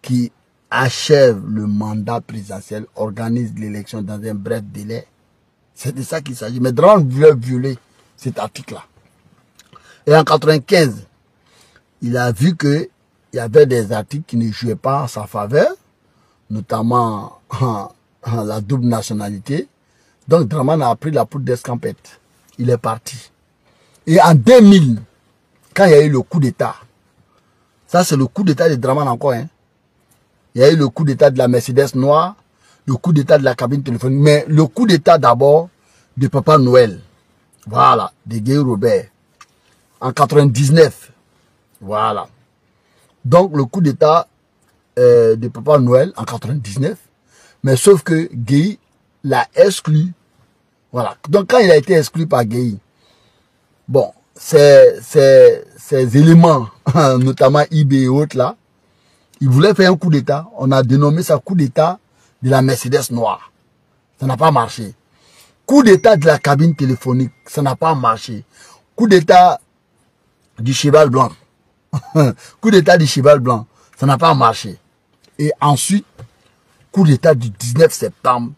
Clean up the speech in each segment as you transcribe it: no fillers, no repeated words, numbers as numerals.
qui achève le mandat présidentiel, organise l'élection dans un bref délai. C'est de ça qu'il s'agit. Mais Draman voulait violer cet article-là. Et en 95, il a vu qu'il y avait des articles qui ne jouaient pas en sa faveur, notamment la double nationalité. Donc Draman a pris la poudre d'escampette. Il est parti. Et en 2000, quand il y a eu le coup d'État, ça c'est le coup d'État de Draman encore, hein. Il y a eu le coup d'État de la Mercedes noire, le coup d'État de la cabine téléphonique, mais le coup d'État d'abord de Papa Noël. Voilà, de Guy Robert. En 99. Voilà. Donc le coup d'État de Papa Noël en 99. Mais sauf que Guy l'a exclu. Voilà. Donc quand il a été exclu par Guy, bon, ces éléments, notamment IB et autres là, il voulait faire un coup d'État. On a dénommé ça coup d'État de la Mercedes noire. Ça n'a pas marché. Coup d'État de la cabine téléphonique. Ça n'a pas marché. Coup d'État du cheval blanc. Coup d'État du cheval blanc. Ça n'a pas marché. Et ensuite, coup d'État du 19 septembre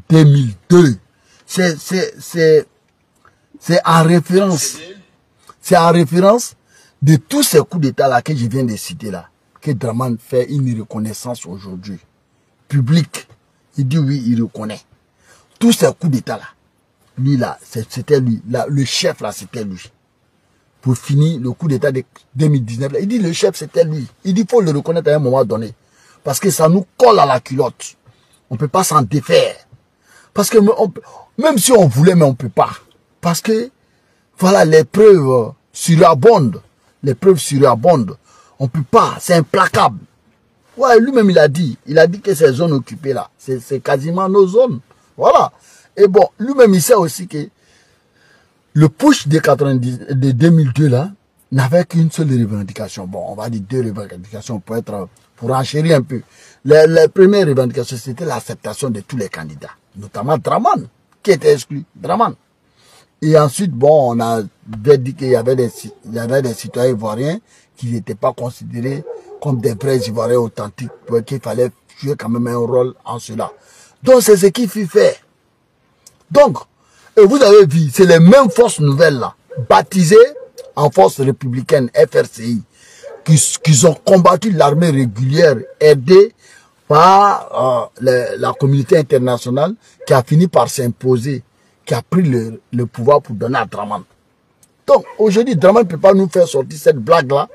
2002. C'est en référence. C'est en référence de tous ces coups d'État là que je viens de citer là. Que Draman fait une reconnaissance aujourd'hui. Public. Il dit oui, il reconnaît. Tous ces coups d'État là. Lui là, c'était lui. Là, le chef là, c'était lui. Pour finir le coup d'État de 2019 là, il dit le chef c'était lui. Il dit il faut le reconnaître à un moment donné. Parce que ça nous colle à la culotte. On ne peut pas s'en défaire. Parce que même si on voulait, mais on ne peut pas. Parce que voilà, les preuves surabondent. Les preuves surabondent. On ne peut pas, c'est implacable. Ouais, lui-même il a dit que ces zones occupées là, c'est quasiment nos zones. Voilà. Et bon, lui-même il sait aussi que le push de 2002 là n'avait qu'une seule revendication. Bon, on va dire deux revendications pour enchérir un peu. Les premières revendications, c'était l'acceptation de tous les candidats, notamment Draman, qui était exclu. Draman. Et ensuite, bon, on avait dit qu'il y avait des citoyens ivoiriens qui n'étaient pas considérés comme des vrais Ivoiriens authentiques, qu'il fallait jouer quand même un rôle en cela. Donc, c'est ce qui fut fait. Donc, et vous avez vu, c'est les mêmes forces nouvelles là, baptisées en force républicaine FRCI, qui ont combattu l'armée régulière aidée par la communauté internationale qui a fini par s'imposer, qui a pris le pouvoir pour donner à Draman. Donc, aujourd'hui, Draman ne peut pas nous faire sortir cette blague-là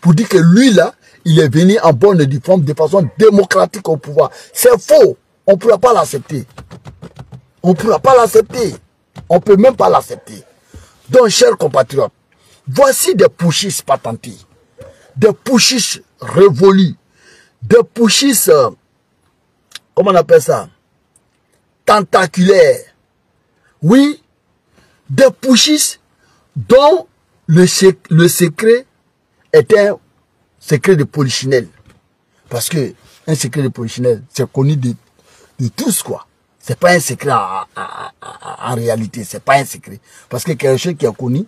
pour dire que lui, là, il est venu en bonne et due forme de façon démocratique au pouvoir. C'est faux. On ne pourra pas l'accepter. On ne pourra pas l'accepter. On ne peut même pas l'accepter. Donc, chers compatriotes, voici des putschistes patentés, des putschistes révolus, des putschistes, comment on appelle ça, tentaculaires. Oui, des putschistes dont le secret est un secret de polichinelle. Parce que un secret de polichinelle, c'est connu de tous, quoi. C'est pas un secret en réalité, c'est pas un secret. Parce que quelque chose qui est connu,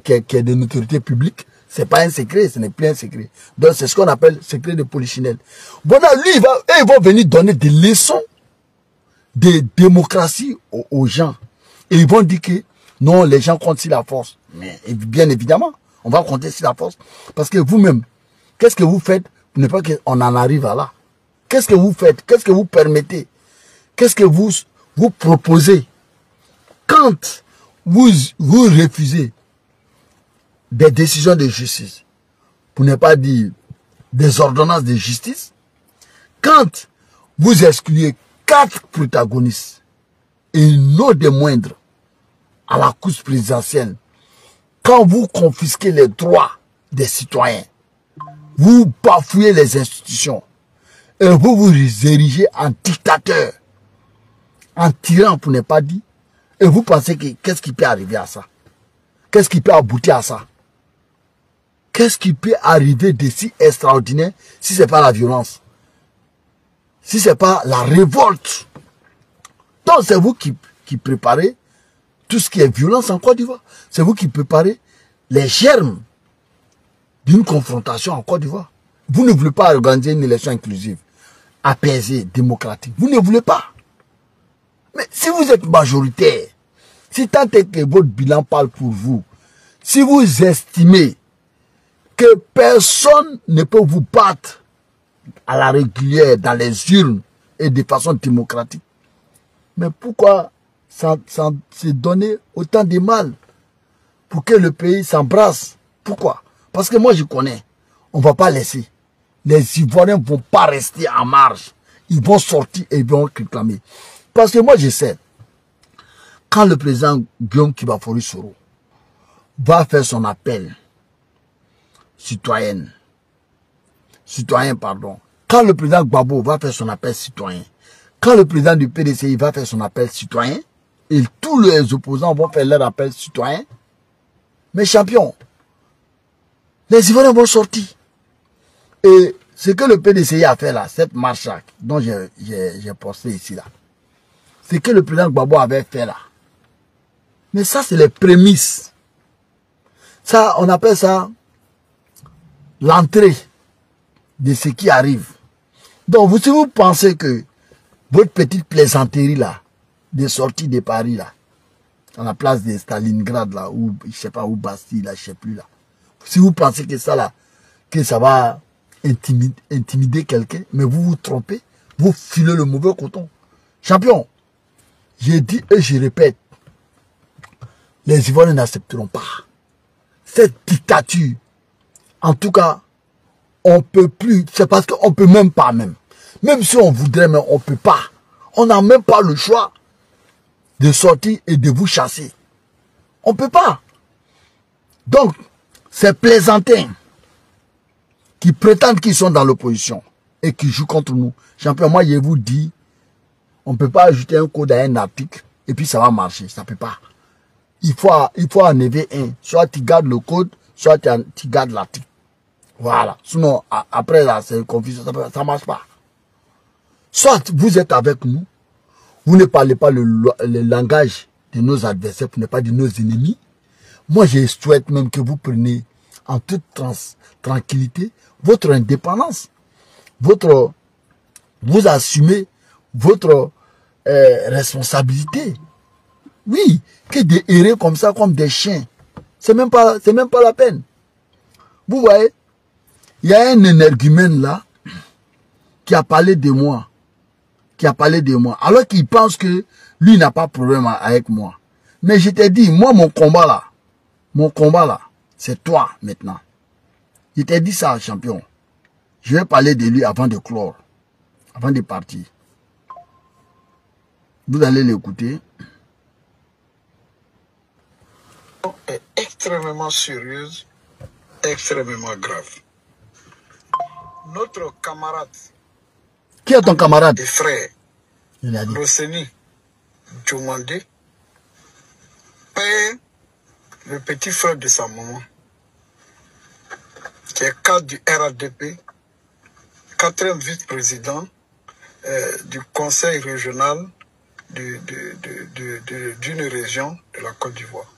qui est de notoriété publique, c'est pas un secret, ce n'est plus un secret. Donc c'est ce qu'on appelle secret de polichinelle. Bon, là, lui, ils vont venir donner des leçons de démocratie aux gens. Et ils vont dire que non, les gens comptent sur la force. Mais bien évidemment, on va compter sur la force. Parce que vous-même, qu'est-ce que vous faites pour ne pas qu'on en arrive à là? Qu'est-ce que vous faites? Qu'est-ce que vous permettez? Qu'est-ce que vous proposez? Quand vous refusez des décisions de justice, pour ne pas dire des ordonnances de justice, quand vous excluez 4 protagonistes, et non des moindres, à la course présidentielle, quand vous confisquez les droits des citoyens, vous bafouez les institutions, et vous vous érigez en dictateur, en tyran pour ne pas dire, et vous pensez que qu'est-ce qui peut arriver à ça? Qu'est-ce qui peut aboutir à ça? Qu'est-ce qui peut arriver de si extraordinaire si ce n'est pas la violence? Si ce n'est pas la révolte? Donc c'est vous qui préparez tout ce qui est violence en Côte d'Ivoire. C'est vous qui préparez les germes d'une confrontation en Côte d'Ivoire. Vous ne voulez pas organiser une élection inclusive, apaisée, démocratique. Vous ne voulez pas. Mais si vous êtes majoritaire, si tant est que votre bilan parle pour vous, si vous estimez que personne ne peut vous battre à la régulière dans les urnes et de façon démocratique, mais pourquoi se donner autant de mal pour que le pays s'embrasse? Pourquoi? Parce que moi je connais, on ne va pas laisser. Les Ivoiriens ne vont pas rester en marge. Ils vont sortir et ils vont réclamer. Parce que moi je sais, quand le président Guillaume Kibafori Soro va faire son appel citoyen, quand le président Gbagbo va faire son appel citoyen, quand le président du PDCI va faire son appel citoyen, et tous les opposants vont faire leur appel citoyen, mes champions, les Ivoiriens vont sortir. Et ce que le PDCI a fait là, cette marche-là, dont j'ai posté ici là, ce que le président Gbagbo avait fait là. Mais ça, c'est les prémices. Ça, on appelle ça l'entrée de ce qui arrive. Donc, si vous pensez que votre petite plaisanterie là, de sortie de Paris là, à la place de Stalingrad là, ou je sais pas, où Bastille là, je sais plus là. Si vous pensez que ça là, que ça va intimider quelqu'un, mais vous vous trompez, vous filez le mauvais coton. Champion, j'ai dit et je répète, les Ivoiriens n'accepteront pas cette dictature. En tout cas, on peut plus, c'est parce qu'on peut même pas même. Même si on voudrait, mais on peut pas. On n'a même pas le choix de sortir et de vous chasser. On peut pas. Donc, ces plaisantins qui prétendent qu'ils sont dans l'opposition et qui jouent contre nous. Champion, moi je vous dis, on ne peut pas ajouter un code à un article et puis ça va marcher. Ça ne peut pas. Il faut enlever un. Soit tu gardes le code, soit tu gardes l'article. Voilà. Sinon, après là, c'est une confusion. Ça ne marche pas. Soit vous êtes avec nous, vous ne parlez pas le langage de nos adversaires, pour ne pas dire nos ennemis. Moi, je souhaite même que vous preniez en toute tranquillité votre indépendance. Vous assumez votre responsabilité. Oui, que de errer comme ça, comme des chiens. C'est même pas la peine. Vous voyez, il y a un énergumène là, qui a parlé de moi. Alors qu'il pense que lui n'a pas de problème avec moi. Mais je t'ai dit, moi, mon combat là, c'est toi maintenant. Je t'ai dit ça, champion. Je vais parler de lui avant de clore, avant de partir. Vous allez l'écouter. Est extrêmement sérieuse, extrêmement grave. Notre camarade, qui est ton camarade et frère, Loseni Djomandé, père, le petit frère de sa maman, qui est cadre du RADP, 4e vice-président du conseil régional d'une région de la Côte d'Ivoire.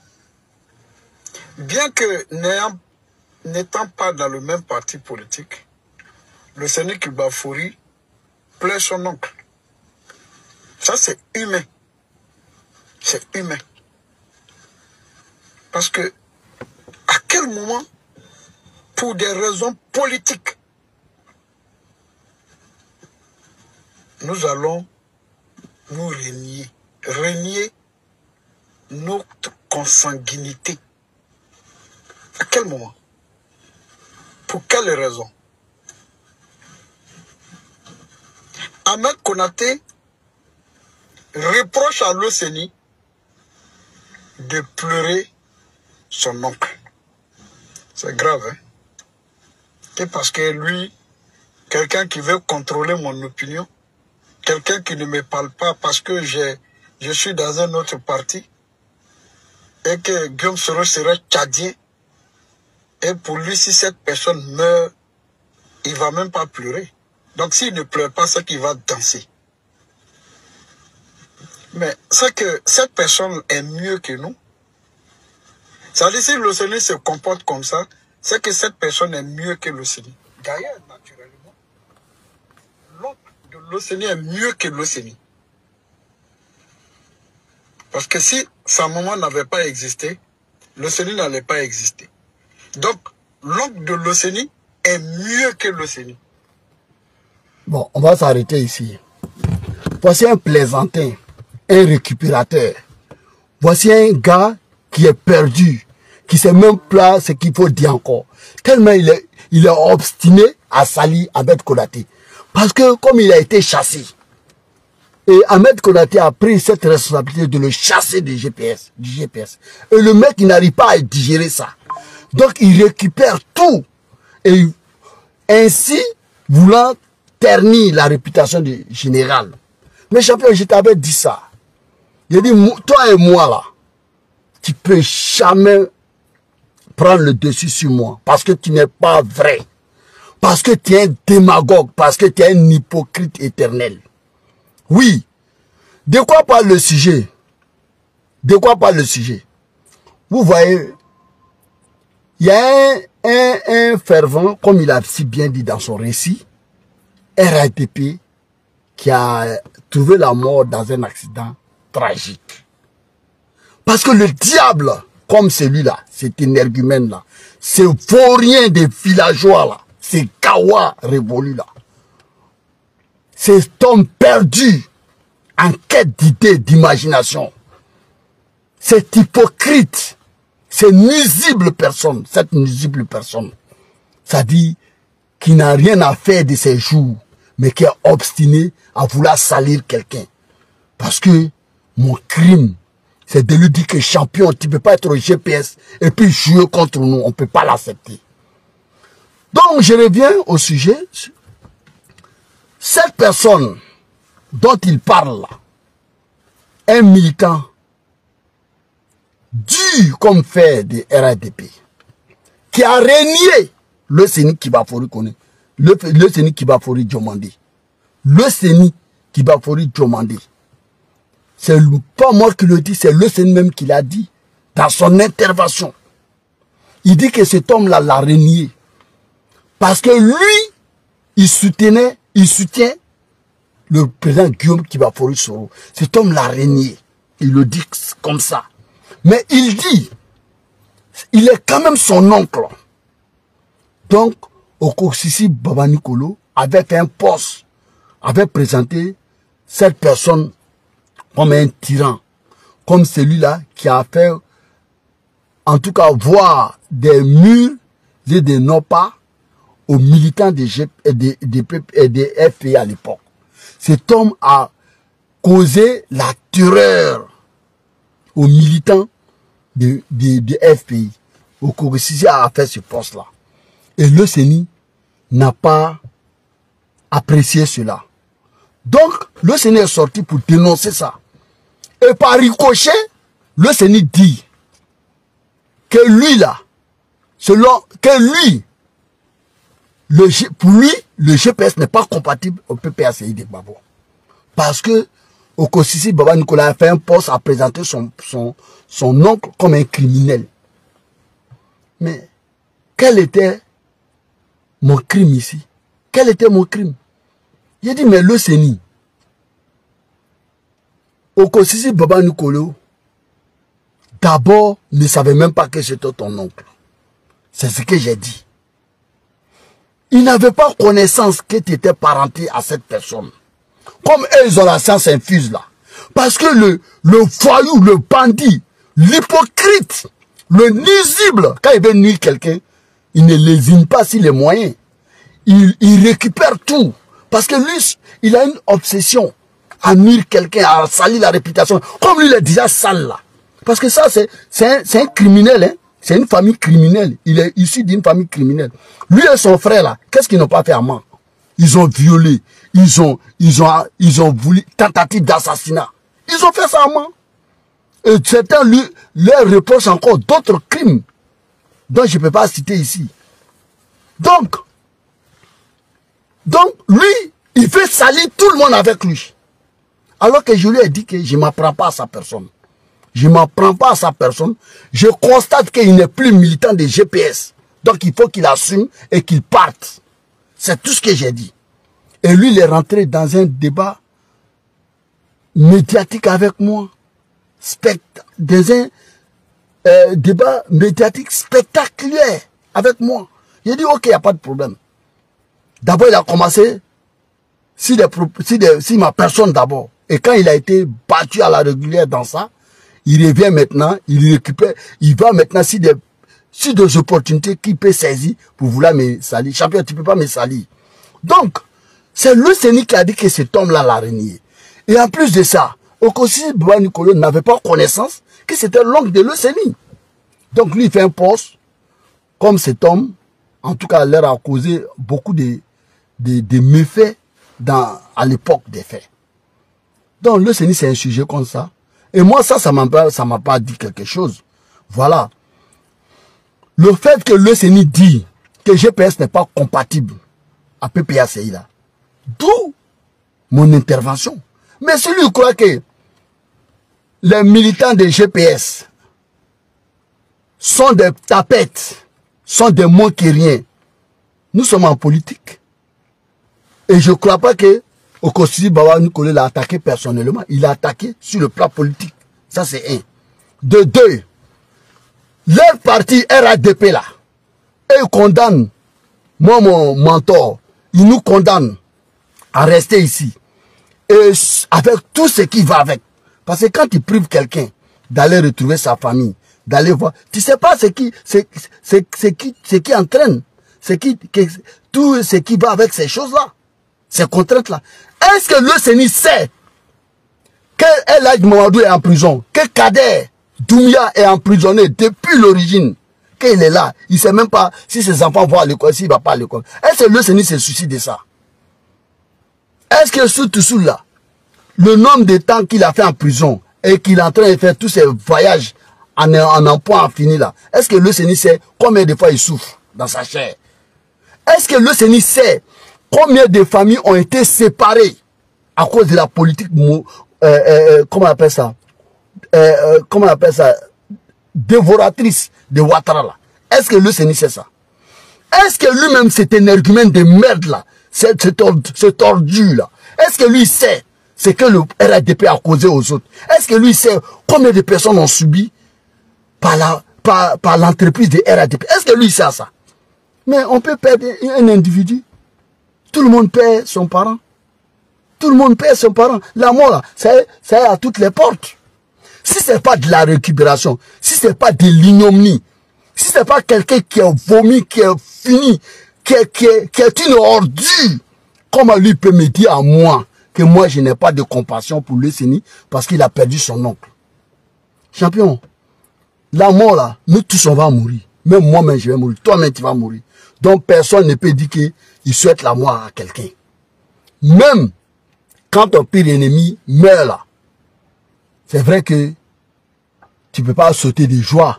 Bien que n'étant pas dans le même parti politique, le Séné Kibafori plaît son oncle. Ça, c'est humain. C'est humain. Parce que, à quel moment, pour des raisons politiques, nous allons nous renier notre consanguinité? À quel moment? Pour quelles raisons? Ahmed Konaté reproche à l'OCENI de pleurer son oncle. C'est grave, hein? C'est parce que lui, quelqu'un qui veut contrôler mon opinion, quelqu'un qui ne me parle pas parce que je suis dans un autre parti, et que Guillaume Soro serait tchadien, et pour lui, si cette personne meurt, il ne va même pas pleurer. Donc s'il ne pleure pas, c'est qu'il va danser. Mais c'est que cette personne est mieux que nous. Ça veut dire si l'OCENI se comporte comme ça, c'est que cette personne est mieux que l'OCENI. D'ailleurs, naturellement, l'oncle de l'Océanie est mieux que l'Océanie. Parce que si sa maman n'avait pas existé, l'Océanie n'allait pas exister. Donc, l'oncle de l'Océanie est mieux que l'Océanie. Bon, on va s'arrêter ici. Voici un plaisantin, un récupérateur. Voici un gars qui est perdu, qui sait même pas ce qu'il faut dire encore. Tellement il est obstiné à salir Ahmed Konaté. Parce que comme il a été chassé, et Ahmed Konaté a pris cette responsabilité de le chasser du GPS. Et le mec, il n'arrive pas à digérer ça. Donc, il récupère tout. Et ainsi, voulant ternir la réputation du général. Mais champion, je t'avais dit ça. J'ai dit, toi et moi là, tu peux jamais prendre le dessus sur moi. Parce que tu n'es pas vrai. Parce que tu es un démagogue. Parce que tu es un hypocrite éternel. Oui. De quoi parle le sujet? De quoi parle le sujet? Vous voyez, il y a un fervent, comme il a si bien dit dans son récit, RATP, qui a trouvé la mort dans un accident tragique. Parce que le diable, comme celui-là, cet énergumène-là, ce vaurien des villageois là, ces kawa révolus là, cet homme perdu en quête d'idées, d'imagination, cet hypocrite, cette nuisible personne, ça dit qu'il n'a rien à faire de ses jours, mais qui est obstiné à vouloir salir quelqu'un. Parce que mon crime, c'est de lui dire que champion, tu ne peux pas être au GPS et puis jouer contre nous, on ne peut pas l'accepter. Donc je reviens au sujet. Cette personne dont il parle là, un militant dur comme fer de RADP, qui a régné le Séni Kibafori connaît, le Séni Kibafori Djomandé, le Séni Kibafori Djomandé. C'est pas moi qui le dis, c'est le Séni même qui l'a dit dans son intervention. Il dit que cet homme-là l'a régné parce que lui, il soutient le président Guillaume Kibafori Soro. Cet homme l'a régné. Il le dit comme ça. Mais il dit, il est quand même son oncle. Donc, Okosisi Baba Nicolo avait fait un poste, avait présenté cette personne comme un tyran, comme celui-là qui a fait, en tout cas, voir des murs et des non-pas aux militants des FPI à l'époque. Cet homme a causé la terreur aux militants de FPI. Okosisi a fait ce poste-là. Et le Séni n'a pas apprécié cela. Donc, le Séni est sorti pour dénoncer ça. Et par ricochet, le Séni dit que lui là, pour lui, le GPS n'est pas compatible au PPACI de Babo. Parce que Okosisi Baba Nicolas a fait un poste à présenter son oncle comme un criminel. Mais quel était mon crime ici? Quel était mon crime? J'ai dit, mais le Séni, Okosisi Baba Nicolo, d'abord, ne savait même pas que c'était ton oncle. C'est ce que j'ai dit. Il n'avait pas connaissance que tu étais parenté à cette personne. Comme eux, ils ont la science infuse là. Parce que le voyou, le bandit, l'hypocrite, le nuisible, quand il veut nuire quelqu'un, il ne lésine pas s'il est moyen. Il récupère tout. Parce que lui, il a une obsession à nuire quelqu'un, à salir la réputation. Comme lui, il est déjà sale là. Parce que ça, c'est un criminel, hein. C'est une famille criminelle. Il est issu d'une famille criminelle. Lui et son frère là, qu'est-ce qu'ils n'ont pas fait à Mans? Ils ont violé. Ils ont voulu tentative d'assassinat. Ils ont fait ça à Mans. Et certains leur reprochent encore d'autres crimes dont je ne peux pas citer ici. Donc, lui, il fait salir tout le monde avec lui. Alors que je lui ai dit que je ne m'apprends pas à sa personne. Je ne m'apprends pas à sa personne. Je constate qu'il n'est plus militant des GPS. Donc il faut qu'il assume et qu'il parte. C'est tout ce que j'ai dit. Et lui, il est rentré dans un débat médiatique avec moi. Dans un débat médiatique spectaculaire avec moi. J'ai dit, ok, il n'y a pas de problème. D'abord, il a commencé si ma personne d'abord. Et quand il a été battu à la régulière dans ça, il revient maintenant, il récupère, il va maintenant si des opportunités qu'il peut saisir pour vouloir me salir. Champion, tu ne peux pas me salir. Donc, c'est le Séni qui a dit que cet homme-là l'a renié. Et en plus de ça, Okosisi Baba Nicolo n'avait pas connaissance que c'était l'oncle de le Séni. Donc lui, il fait un poste, comme cet homme, en tout cas, leur a causé beaucoup de méfaits à l'époque des faits. Donc le Séni, c'est un sujet comme ça. Et moi, ça m'a pas dit quelque chose. Voilà. Le fait que le Séni dit que GPS n'est pas compatible à PPACI là, d'où mon intervention. Mais si lui croit que les militants de GPS sont des tapettes, sont des mots qui rien, nous sommes en politique. Et je ne crois pas que Okosisi Baba Nicolo l'a attaqué personnellement. Il l'a attaqué sur le plan politique. Ça, c'est un. De deux, leur parti RADP là, ils condamnent, moi, mon mentor, il nous condamne à rester ici. Et avec tout ce qui va avec. Parce que quand tu prives quelqu'un d'aller retrouver sa famille, d'aller voir, tu sais pas ce qui entraîne, tout ce qui va avec ces choses-là, ces contraintes-là. Est-ce que le Séni sait que El Hadj Mamadou est en prison, que Kader Doumbia est emprisonné depuis l'origine, qu'il est là, il ne sait même pas si ses enfants vont à l'école, s'il ne va pas à l'école. Est-ce que le Séni se soucie de ça? Est-ce que sous là, le nombre de temps qu'il a fait en prison et qu'il est en train de faire tous ces voyages en emploi infini là, est-ce que le Séni sait combien de fois il souffre dans sa chair? Est-ce que le Séni sait combien de familles ont été séparées à cause de la politique, comment on appelle ça? Comment on appelle ça? Dévoratrice de Ouattara là. Est-ce que le Séni sait ça? Est-ce que lui-même cet énergumène de merde là, cet ordu là, est-ce que lui sait ce que le RADP a causé aux autres? Est-ce que lui sait combien de personnes ont subi par l'entreprise de RADP? Est-ce que lui sait ça? Mais on peut perdre un individu. Tout le monde perd son parent. Tout le monde perd son parent. La mort là, ça est à toutes les portes. Si ce n'est pas de la récupération, si ce n'est pas de l'ignominie, si ce n'est pas quelqu'un qui est vomi, qui est fini, qui est une ordure, comment lui peut me dire à moi que moi je n'ai pas de compassion pour le Séni parce qu'il a perdu son oncle? Champion, la mort là, nous tous on va mourir. Même moi-même je vais mourir, toi-même tu vas mourir. Donc personne ne peut dire qu'il souhaite la mort à quelqu'un. Même quand ton pire ennemi meurt là, c'est vrai que tu ne peux pas sauter de joie.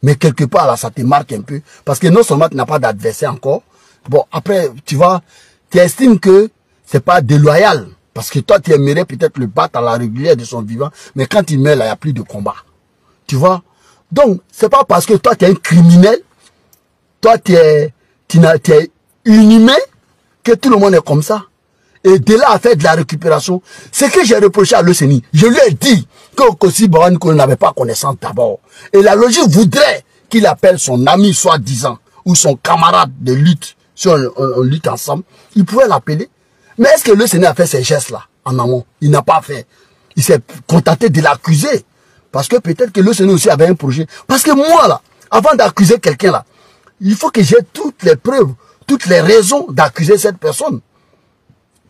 Mais quelque part là, ça te marque un peu. Parce que non seulement tu n'as pas d'adversaire encore. Bon, après, tu estimes que c'est pas déloyal. Parce que toi, tu aimerais peut-être le battre à la régulière de son vivant. Mais quand il meurt là, il n'y a plus de combat. Tu vois? Donc, c'est pas parce que toi, tu es un criminel. Toi, tu es inhumain que tout le monde est comme ça. Et de là à faire de la récupération, ce que j'ai reproché à le Séni, je lui ai dit que Okosisi Baba Nicolo n'avait pas connaissance d'abord. Et la logique voudrait qu'il appelle son ami soi-disant ou son camarade de lutte, si on lutte ensemble, il pouvait l'appeler. Mais est-ce que le Séni a fait ces gestes-là en amont? Il n'a pas fait. Il s'est contenté de l'accuser. Parce que peut-être que le Séni aussi avait un projet. Parce que moi, là, avant d'accuser quelqu'un, là, il faut que j'ai toutes les preuves, toutes les raisons d'accuser cette personne.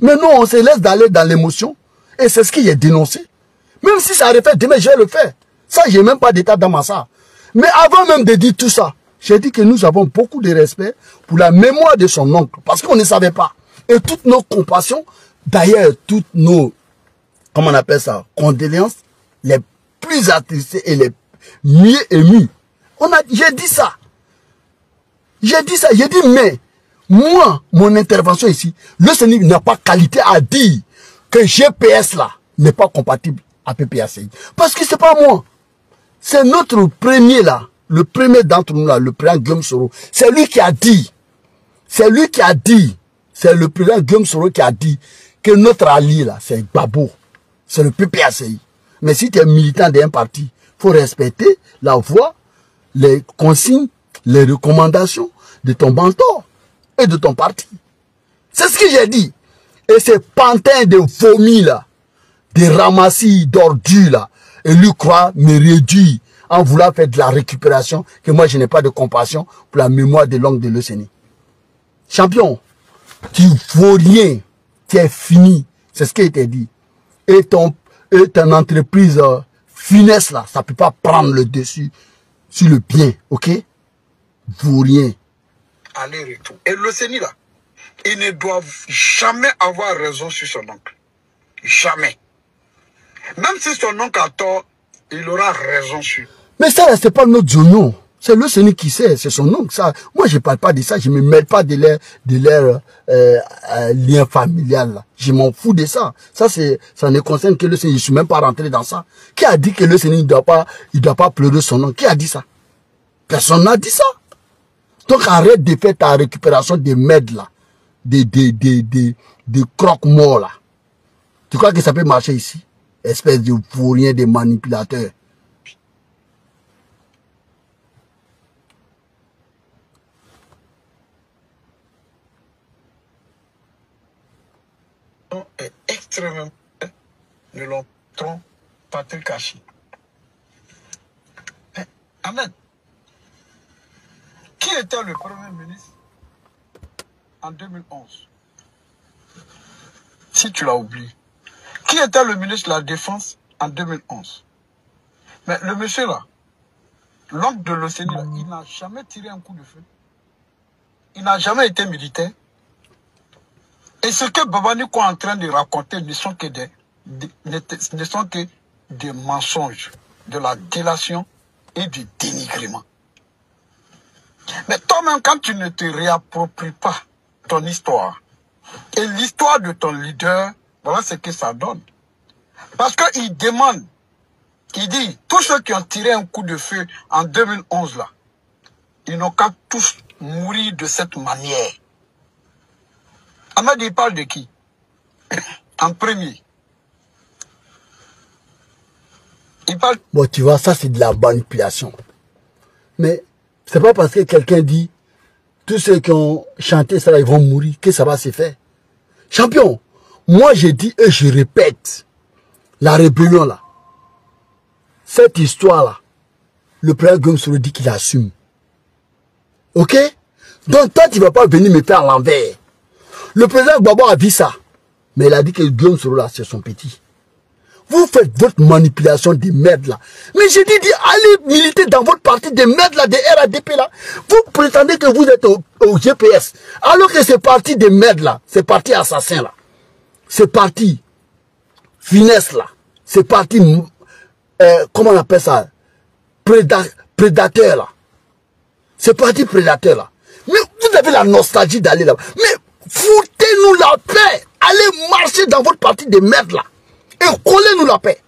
Mais non, on se laisse d'aller dans l'émotion. Et c'est ce qui est dénoncé. Même si ça aurait fait demain, je vais le faire. Ça, j'ai même pas d'état dans ma ça. Mais avant même de dire tout ça, j'ai dit que nous avons beaucoup de respect pour la mémoire de son oncle. Parce qu'on ne savait pas. Et toutes nos compassions, d'ailleurs, toutes nos, comment on appelle ça, condoléances, les plus attristées et les mieux émues. J'ai dit ça. J'ai dit ça. J'ai dit, mais moi, mon intervention ici, le Séni n'a pas qualité à dire que GPS là n'est pas compatible à PPACI. Parce que c'est pas moi. C'est notre premier là, le premier d'entre nous là, le président Guillaume Soro. C'est lui qui a dit. C'est lui qui a dit c'est le président Guillaume Soro qui a dit que notre allié là, c'est Gbagbo. C'est le PPACI. Mais si tu es militant d'un parti, il faut respecter la voix, les consignes, les recommandations de ton mentor et de ton parti. C'est ce que j'ai dit. Et ces pantins de vomi là, des ramassis d'ordures là, et lui croit me réduire en voulant faire de la récupération, que moi je n'ai pas de compassion pour la mémoire de l'oncle de l'Océanie. Champion, tu vaux rien, tu es fini. C'est ce qu'il t'a dit. Et ton entreprise finesse là, ça ne peut pas prendre le dessus sur le bien, ok? Vaut rien. Aller-retour. Et l'Océanie là, il ne doit jamais avoir raison sur son oncle. Jamais. Même si son oncle a tort, il aura raison sur. Mais ça, c'est pas notre Jono. C'est l'Océanie qui sait, c'est son oncle. Ça. Moi, je ne parle pas de ça, je ne me mêle pas de leur lien familial. Là. Je m'en fous de ça. Ça ne concerne que l'Océanie. Je ne suis même pas rentré dans ça. Qui a dit que l'Océanie ne doit pas pleurer son oncle? Qui a dit ça? Personne n'a dit ça. Donc, arrête de faire ta récupération des mèdes là. Des croque-morts là. Tu crois que ça peut marcher ici? Espèce de vaurien, de manipulateurs. Est extrêmement de l'entron Patrick Hachi. Ahmed, qui était le Premier ministre en 2011? Si tu l'as oublié. Qui était le ministre de la Défense en 2011? Mais le monsieur là, l'oncle de l'Océanie, il n'a jamais tiré un coup de feu. Il n'a jamais été militaire. Et ce que Baba Niko est en train de raconter ne sont que des mensonges, de la délation et du dénigrement. Mais toi-même, quand tu ne te réappropries pas ton histoire et l'histoire de ton leader, voilà ce que ça donne. Parce qu'il demande, il dit, tous ceux qui ont tiré un coup de feu en 2011 là, ils n'ont qu'à tous mourir de cette manière. Ahmed, il parle de qui? En premier. Il parle... Bon, tu vois, ça c'est de la manipulation. Mais c'est pas parce que quelqu'un dit tous ceux qui ont chanté ça, là, ils vont mourir, que ça va se faire. Champion, moi je dis et je répète, la rébellion là, cette histoire là, le président Guillaume Soro dit qu'il assume. Ok? Donc toi tu ne vas pas venir me faire à l'envers. Le président Gbagbo a dit ça. Mais il a dit que Guillaume Soro là, c'est son petit. Vous faites votre manipulation des merdes là. Mais je dis, allez militer dans votre parti des merdes là, des RADP là. Vous prétendez que vous êtes au GPS. Alors que c'est parti des merdes là. C'est parti assassin là. C'est parti finesse là. C'est parti, comment on appelle ça? Prédateur là. C'est parti prédateur là. Mais vous avez la nostalgie d'aller là. Mais foutez-nous la paix. Allez marcher dans votre parti de merde là. Et collez-nous la paix.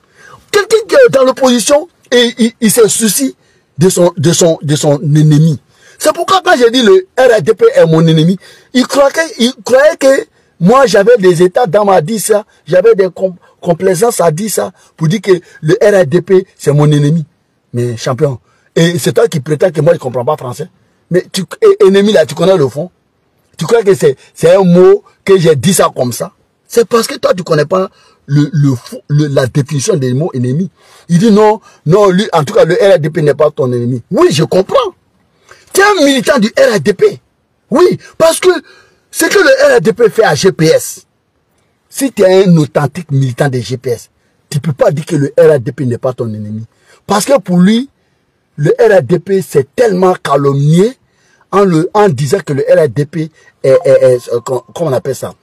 Quelqu'un qui est dans l'opposition et il se soucie de son ennemi. C'est pourquoi quand j'ai dit le RADP est mon ennemi, il croyait que moi j'avais des états dans ma dit ça, j'avais des complaisances à dire ça pour dire que le RADP c'est mon ennemi. Mais champion, et c'est toi qui prétends que moi je ne comprends pas français. Mais ennemi là, tu connais le fond? Tu crois que c'est un mot que j'ai dit ça comme ça? C'est parce que toi tu ne connais pas la définition des mots ennemis. Il dit non, lui, en tout cas le RADP n'est pas ton ennemi. Oui, je comprends. Tu es un militant du RADP. Oui, parce que ce que le RADP fait à GPS, si tu es un authentique militant de GPS, tu ne peux pas dire que le RADP n'est pas ton ennemi. Parce que pour lui, le RADP s'est tellement calomnié en disant que le RADP comment on appelle ça,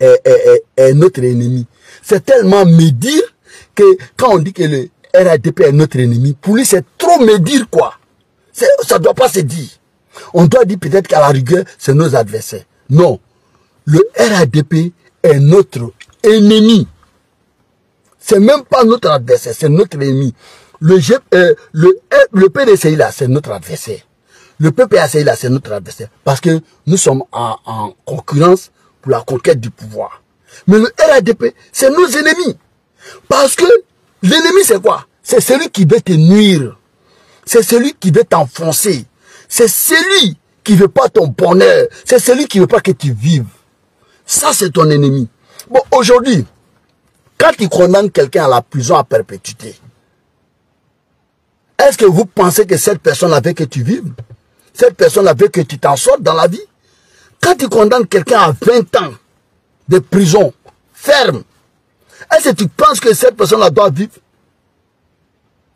est notre ennemi. C'est tellement médire que quand on dit que le RADP est notre ennemi, pour lui c'est trop médire quoi. Ça ne doit pas se dire. On doit dire peut-être qu'à la rigueur, c'est nos adversaires. Non. Le RADP est notre ennemi. C'est même pas notre adversaire, c'est notre ennemi. Le PDCI là, c'est notre adversaire. Le PPACI là, c'est notre adversaire. Parce que nous sommes en concurrence pour la conquête du pouvoir. Mais le RADP, c'est nos ennemis. Parce que l'ennemi, c'est quoi? C'est celui qui veut te nuire. C'est celui qui veut t'enfoncer. C'est celui qui ne veut pas ton bonheur. C'est celui qui ne veut pas que tu vives. Ça, c'est ton ennemi. Bon, aujourd'hui, quand tu condamnes quelqu'un à la prison à perpétuité, est-ce que vous pensez que cette personne veut que tu vives? Cette personne veut que tu t'en sortes dans la vie? Quand tu condamnes quelqu'un à 20 ans de prison ferme, est-ce que tu penses que cette personne-là doit vivre?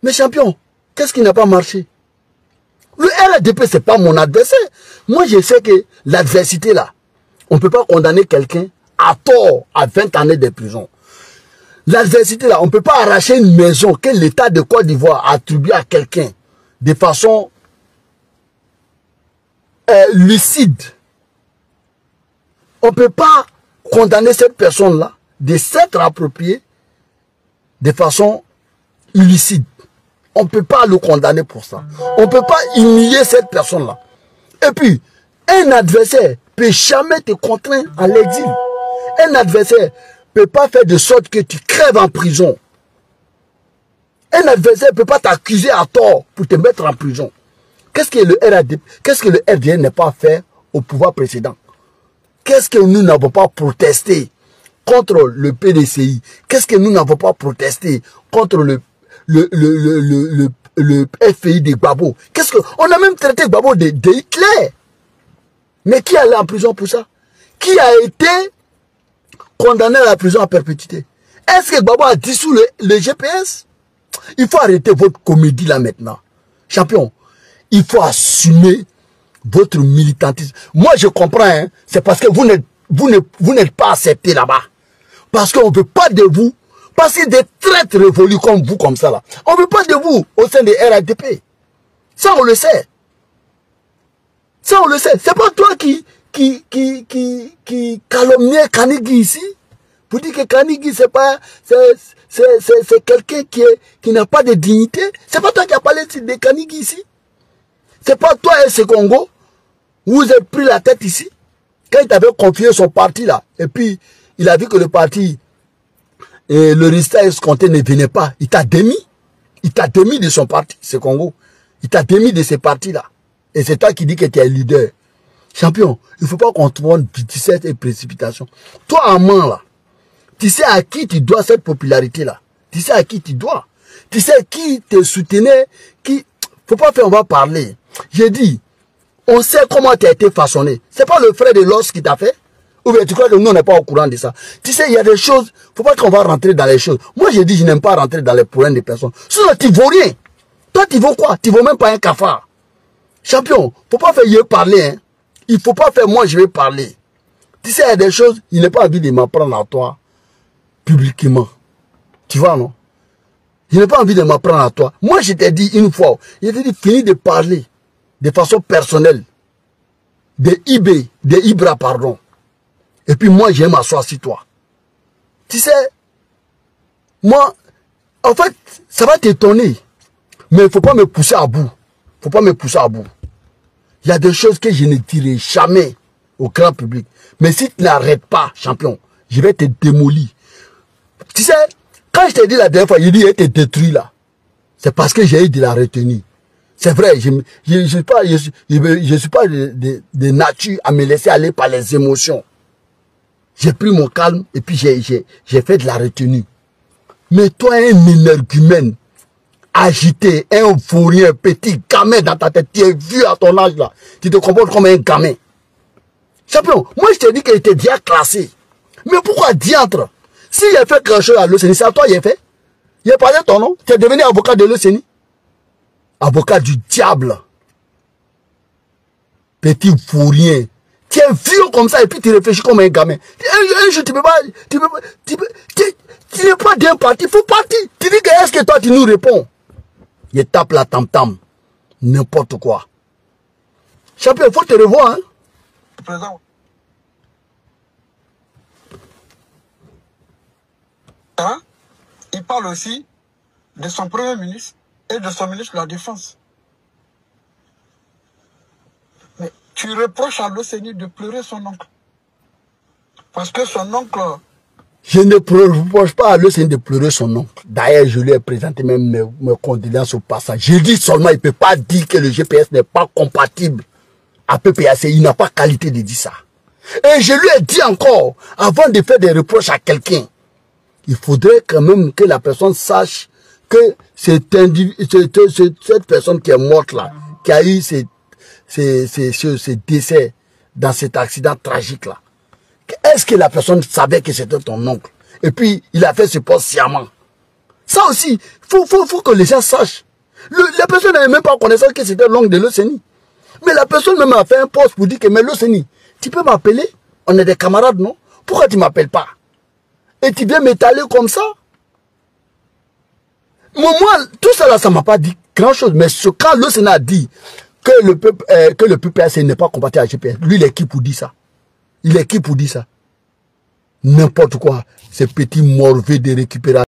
Mais champion, qu'est-ce qui n'a pas marché? Le RADP, ce n'est pas mon adversaire. Moi, je sais que l'adversité, là, on ne peut pas condamner quelqu'un à tort à 20 années de prison. L'adversité, là, on ne peut pas arracher une maison que l'État de Côte d'Ivoire a attribuée à quelqu'un de façon lucide. On ne peut pas condamner cette personne-là de s'être appropriée de façon illicite. On ne peut pas le condamner pour ça. On ne peut pas humilier cette personne-là. Et puis, un adversaire ne peut jamais te contraindre à l'exil. Un adversaire ne peut pas faire de sorte que tu crèves en prison. Un adversaire ne peut pas t'accuser à tort pour te mettre en prison. Qu'est-ce que le RADP, qu'est-ce que le RDN n'a pas fait au pouvoir précédent? Qu'est-ce que nous n'avons pas protesté contre le PDCI? Qu'est-ce que nous n'avons pas protesté contre le FPI de Gbagbo? Qu'est-ce que on a même traité Gbagbo de Hitler? Mais qui est allé en prison pour ça? Qui a été condamné à la prison à perpétuité? Est-ce que Gbagbo a dissous le GPS? Il faut arrêter votre comédie là maintenant. Champion, il faut assumer votre militantisme. Moi je comprends, hein, c'est parce que vous n'êtes pas accepté là-bas. Parce qu'on ne veut pas de vous. Parce que des traîtres révolus comme vous, comme ça là. On ne veut pas de vous au sein des RADP. Ça on le sait. Ça on le sait. C'est pas toi qui calomniait Kanigui ici. Vous dites que Kanigui c'est quelqu'un qui n'a pas de dignité. C'est pas toi qui as parlé de Kanigui ici. C'est pas toi et ce Congo. Vous avez pris la tête ici. Quand il t'avait confié son parti là. Et puis il a vu que le parti et le résultat escompté ne venait pas. Il t'a démis. Il t'a démis de son parti, ce Congo. Il t'a démis de ces partis-là. Et c'est toi qui dis que tu es leader. Champion, il ne faut pas qu'on te montre vitesse et précipitation. Toi, en main, là, tu sais à qui tu dois cette popularité-là. Tu sais à qui tu dois. Tu sais qui te soutenait, qui... Faut pas faire, on va parler. J'ai dit, on sait comment tu as été façonné. C'est pas le frère de l'os qui t'a fait? Ou bien tu crois que nous, on n'est pas au courant de ça? Tu sais, il y a des choses, faut pas qu'on va rentrer dans les choses. Moi, j'ai dit, je n'aime pas rentrer dans les problèmes des personnes. Sinon, tu vaux rien. Toi, tu vaux quoi? Tu vaux même pas un cafard. Champion, faut pas faire je parler, hein. Il faut pas faire moi, je vais parler. Tu sais, il y a des choses, il n'est pas envie de m'apprendre à toi, publiquement. Tu vois, non? Je n'ai pas envie de m'apprendre à toi. Moi, je t'ai dit une fois, je t'ai dit, finis de parler de façon personnelle. De Ibra, pardon. Et puis moi, je vais m'asseoir sur toi. Tu sais, moi, en fait, ça va t'étonner. Mais il ne faut pas me pousser à bout. Il ne faut pas me pousser à bout. Il y a des choses que je ne dirai jamais au grand public. Mais si tu n'arrêtes pas, champion, je vais te démolir. Tu sais, quand je t'ai dit la dernière fois, il dit qu'il te détruit là. C'est parce que j'ai eu de la retenue. C'est vrai, je ne suis pas de nature à me laisser aller par les émotions. J'ai pris mon calme et puis j'ai fait de la retenue. Mais toi, un énergumène, agité, un vaurien, un petit gamin dans ta tête, tu es vieux à ton âge là, tu te comportes comme un gamin. Champion, moi je te dis qu'il était déjà classé. Mais pourquoi diantre? S'il a fait quelque chose à l'OCNI, c'est à toi qu'il a fait. Il a parlé de ton nom, tu es devenu avocat de l'OCNI. Avocat du diable. Petit vaurien. Tu es vieux comme ça et puis tu réfléchis comme un gamin. Un jour, tu n'es pas d'un parti, il faut partir. Tu dis que est-ce que toi tu nous réponds? Il tape la tam-tam. N'importe quoi. Champion, il faut te revoir. Hein? Président. Hein? Il parle aussi de son premier ministre et de son ministre de la Défense. Mais tu reproches à l'OCNI de pleurer son oncle. Parce que son oncle... Je ne reproche pas à l'OCN de pleurer son oncle. D'ailleurs, je lui ai présenté même mes condoléances au passage. Je dis seulement, il ne peut pas dire que le GPS n'est pas compatible à PPAC. Il n'a pas qualité de dire ça. Et je lui ai dit encore, avant de faire des reproches à quelqu'un, il faudrait quand même que la personne sache que cette personne qui est morte là, qui a eu ces décès dans cet accident tragique là, est-ce que la personne savait que c'était ton oncle? Et puis, il a fait ce poste sciemment. Ça aussi, faut que les gens sachent. La personne n'avait même pas connaissance que c'était l'oncle de l'OCENI. Mais la personne même a fait un poste pour dire que, mais l'OCENI, tu peux m'appeler? On est des camarades, non? Pourquoi tu ne m'appelles pas? Et tu viens m'étaler comme ça? Moi, tout ça là, ça ne m'a pas dit grand chose. Mais ce quand l'OCENI a dit que le PPAC n'est pas compatible à GPS, lui, il est qui pour dire ça? Il est qui pour dire ça? N'importe quoi. Ces petits morveux de récupération.